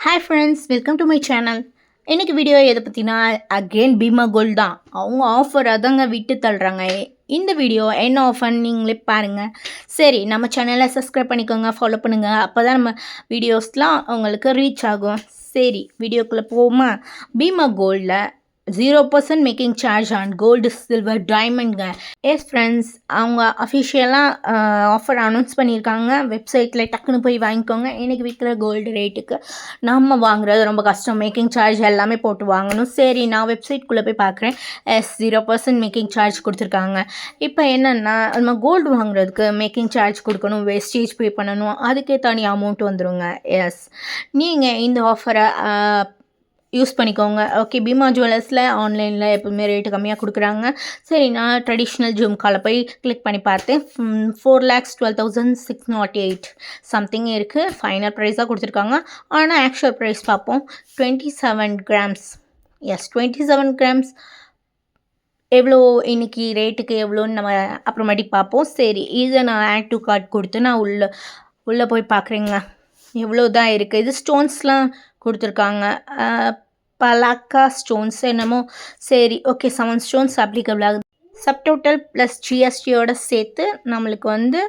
Hi friends, welcome to my channel. இன்னைக்கு video எதை பற்றினா அகெயின் பீமா கோல்ட் தான். அவங்க ஆஃபர் அதாங்க விட்டு தள்ளுறாங்க. இந்த வீடியோ என்ன ஆஃபர் நீங்களே பாருங்கள். சரி, நம்ம சேனலை சப்ஸ்கிரைப் பண்ணிக்கோங்க, ஃபாலோ பண்ணுங்கள். அப்போ தான் நம்ம வீடியோஸ்லாம் உங்களுக்கு ரீச் ஆகும். சரி, வீடியோக்குள்ளே போவோமா? பீமா கோல்டில் 0% making charge on gold silver டைமண்ட்ங்க. எஸ் ஃப்ரெண்ட்ஸ், அவங்க அஃபிஷியலாக ஆஃபர் அனௌன்ஸ் பண்ணியிருக்காங்க. வெப்சைட்டில் டக்குன்னு போய் வாங்கிக்கோங்க. இன்றைக்கி விற்கிற கோல்டு ரேட்டுக்கு நம்ம வாங்குறது ரொம்ப கஷ்டம். மேக்கிங் சார்ஜ் எல்லாமே போட்டு வாங்கணும். சரி, நான் வெப்சைட்குள்ளே போய் பார்க்குறேன். 0% மேக்கிங் சார்ஜ் கொடுத்துருக்காங்க. இப்போ என்னென்னா, நம்ம கோல்டு வாங்குறதுக்கு மேக்கிங் சார்ஜ் கொடுக்கணும், வேஸ்டேஜ் பே பண்ணணும், அதுக்கே தனி அமௌண்ட் வந்துடுங்க. எஸ், நீங்கள் இந்த ஆஃபரை யூஸ் பண்ணிக்கோங்க. ஓகே, பீமா ஜுவல்லர்ஸில் ஆன்லைனில் எப்போவுமே ரேட்டு கம்மியாக கொடுக்குறாங்க. சரி, நான் ட்ரெடிஷ்னல் ஜும்காவில் போய் கிளிக் பண்ணி பார்த்தேன். 4,12,608 சம்திங் இருக்குது. ஃபைனல் ப்ரைஸாக கொடுத்துருக்காங்க. ஆனால் ஆக்சுவல் ப்ரைஸ் பார்ப்போம். 27 கிராம்ஸ். எஸ், 27 கிராம்ஸ் எவ்வளோ இன்றைக்கி ரேட்டுக்கு எவ்வளோன்னு நம்ம அப்புறமேட்டிக்கு பார்ப்போம். சரி, இதை நான் ஆட் டு கார்ட் கொடுத்து நான் உள்ளே போய் பார்க்குறேங்க. எவ்வளோ தான் இருக்குது. இது ஸ்டோன்ஸ்லாம் கொடுத்துருக்காங்க. பலாக்கா ஸ்டோன்ஸ் என்னமோ. சரி, ஓகே, 7 ஸ்டோன்ஸ் அப்ளிகபிள் ஆகுது. சப்டோட்டல் ப்ளஸ் ஜிஎஸ்டியோட சேர்த்து நம்மளுக்கு வந்து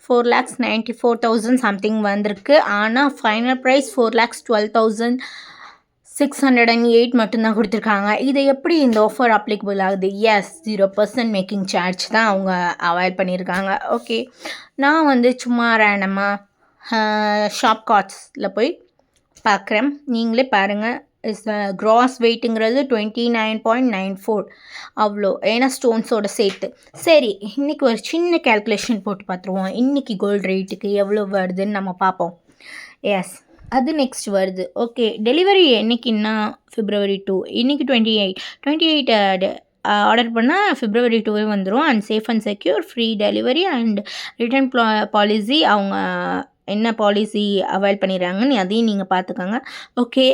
4,94,000 சம்திங் வந்திருக்கு. ஆனால் ஃபைனல் ப்ரைஸ் 4,12,608 மட்டும்தான் கொடுத்துருக்காங்க. இதை எப்படி இந்த ஆஃபர் அப்ளிகபிள் ஆகுது? எஸ், 0% மேக்கிங் சார்ஜ் தான் அவங்க அவாய்ட் பண்ணியிருக்காங்க. ஓகே, நான் வந்து சும்மா ரேண்டமாக ஷாப் கார்ட்ஸில் போய் பார்க்குறேன். நீங்களே பாருங்கள். க்ராஸ் வெயிட்டுங்கிறது 29.94 அவ்வளோ, ஏன்னா ஸ்டோன்ஸோடு சேர்த்து. சரி, இன்றைக்கி ஒரு சின்ன கேல்குலேஷன் போட்டு பார்த்துருவோம். இன்றைக்கி கோல்டு ரேட்டுக்கு எவ்வளோ வருதுன்னு நம்ம பார்ப்போம். எஸ், அது நெக்ஸ்ட் வருது. ஓகே, டெலிவரி என்றைக்கின்னா February 2. இன்றைக்கி 28 ஆர்டர் பண்ணால் February 2 வந்துடும். And safe and secure, free delivery and return policy. அவங்க என்ன பாலிசி அவைல் பண்ணிடுறாங்கன்னு அதையும் நீங்கள் பார்த்துக்கோங்க. ஓகே,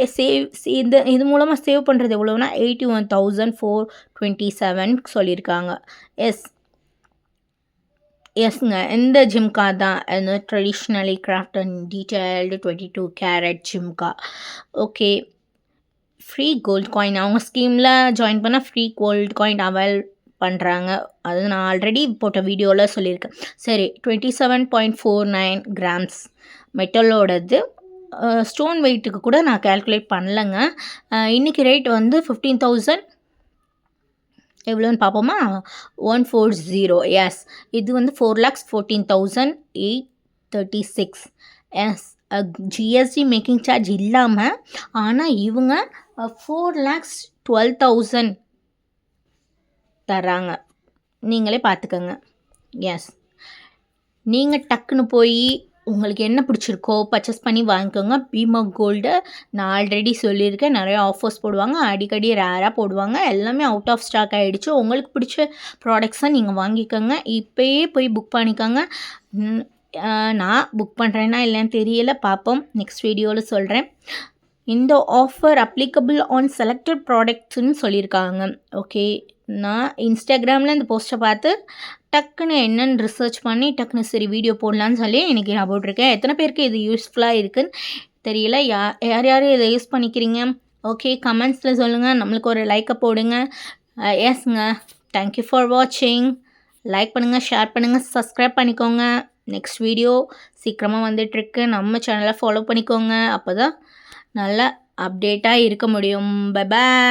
இது மூலமாக சேவ் பண்ணுறது எவ்வளோனா 81,427 சொல்லியிருக்காங்க. எஸ்ங்க, இந்த ஜிம்கா தான் traditionally craft and detailed 22 carat ஜிம்கா. ஓகே, ஃப்ரீ கோல்டு காயின் அவங்க ஸ்கீமில் ஜாயின் பண்ணால் ஃப்ரீ கோல்டு காயின் அவைல் பண்ணுறாங்க. அது நான் ஆல்ரெடி போட்ட வீடியோவில் சொல்லியிருக்கேன். சரி, 27.49 கிராம்ஸ் மெட்டலோடது. ஸ்டோன் வெயிட்டுக்கு கூட நான் கேல்குலேட் பண்ணலைங்க. இன்றைக்கி ரேட் வந்து 15,000 எவ்வளோன்னு பார்ப்போமா? 140. எஸ், இது வந்து 4,14,836. எஸ், ஜிஎஸ்டி மேக்கிங் சார்ஜ் இல்லாமல். ஆனால் இவங்க 4,12,000 தராங்க. நீங்களே பார்த்துக்கோங்க. எஸ், நீங்கள் டக்குன்னு போய் உங்களுக்கு என்ன பிடிச்சிருக்கோ பர்ச்சேஸ் பண்ணி வாங்கிக்கோங்க. பீமா கோல்டு நான் ஆல்ரெடி சொல்லியிருக்கேன், நிறைய ஆஃபர்ஸ் போடுவாங்க, அடிக்கடி ரேராக போடுவாங்க. எல்லாமே அவுட் ஆஃப் ஸ்டாக் ஆகிடுச்சு. உங்களுக்கு பிடிச்ச ப்ராடக்ட்ஸை நீங்கள் வாங்கிக்கோங்க. இப்போயே போய் புக் பண்ணிக்கோங்க. நான் புக் பண்ணுறேன்னா இல்லைன்னு தெரியல, பார்ப்போம். நெக்ஸ்ட் வீடியோவில் சொல்கிறேன். இந்த ஆஃபர் அப்ளிகபிள் ஆன் செலக்டட் ப்ராடக்ட்ஸ்ன்னு சொல்லியிருக்காங்க. ஓகே, நான் இன்ஸ்டாகிராமில் இந்த போஸ்ட்டை பார்த்து டக்குன்னு என்னென்னு ரிசர்ச் பண்ணி டக்குன்னு சரி வீடியோ போடலான்னு சொல்லி இன்றைக்கி நான் போட்டிருக்கேன். எத்தனை பேருக்கு இது யூஸ்ஃபுல்லாக இருக்குதுன்னு தெரியல. யார் இதை யூஸ் பண்ணிக்கிறீங்க? ஓகே, கமெண்ட்ஸில் சொல்லுங்கள். நம்மளுக்கு ஒரு லைக்கை போடுங்க. எஸ்ங்க, தேங்க்யூ ஃபார் வாட்சிங். லைக் பண்ணுங்கள், ஷேர் பண்ணுங்கள், சப்ஸ்கிரைப் பண்ணிக்கோங்க. நெக்ஸ்ட் வீடியோ சீக்கிரமாக வந்துட்டுருக்கு. நம்ம சேனலை ஃபாலோ பண்ணிக்கோங்க. அப்போ தான் நல்லா அப்டேட்டாக இருக்க முடியும். Bye bye.